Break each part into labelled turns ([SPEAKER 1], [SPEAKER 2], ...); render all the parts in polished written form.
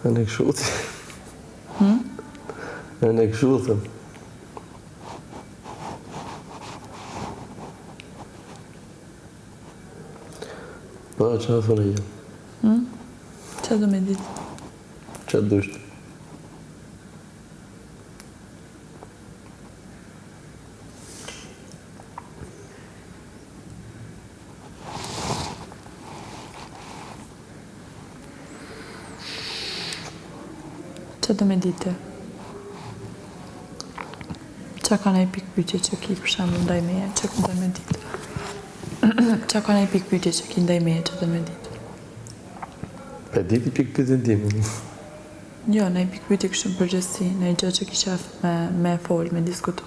[SPEAKER 1] E në këshuti. E në këshutëm. Pa, që a thonë e gjë?
[SPEAKER 2] Që do me ditë?
[SPEAKER 1] Që a dushtë?
[SPEAKER 2] Që do me ditë? Që ka nëjë pikpytje që ki për shemë ndaj meje që do me ditë? Që ka nëjë pikpytje që ki ndaj meje që do me ditë?
[SPEAKER 1] E diti pikpytje në timë?
[SPEAKER 2] Jo, nëjë pikpytje kështë në përgjësi, nëjë gjë që ki qef me folë, me diskutu.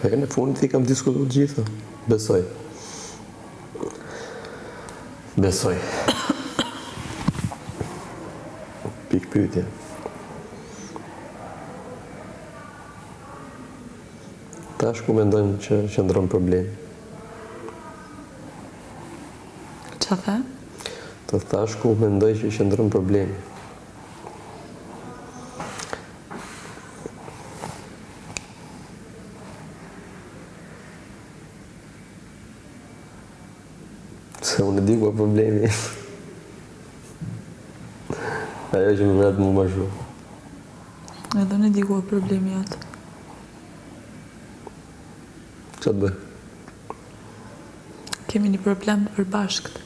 [SPEAKER 1] E në fundit i kam diskutu gjitha. Besoj. Besoj. Pikpytje. Tash ku mendojmë që qëndron problemi.
[SPEAKER 2] Qa the?
[SPEAKER 1] Të tash ku mendoj që qëndron problemi. Se unë e di ku e problemi. Ajo që më vratë mu ma shumë.
[SPEAKER 2] Edhe në di ku e problemi atë.
[SPEAKER 1] Qa të bëj?
[SPEAKER 2] Kemi një problem të përbashkët.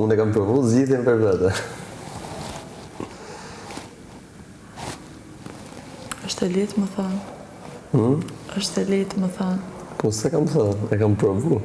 [SPEAKER 1] Unë e kam provu zgjidhjen për vete.
[SPEAKER 2] Është e letë më thonë. Është e letë më thonë.
[SPEAKER 1] Po se kam thënë, e kam provu.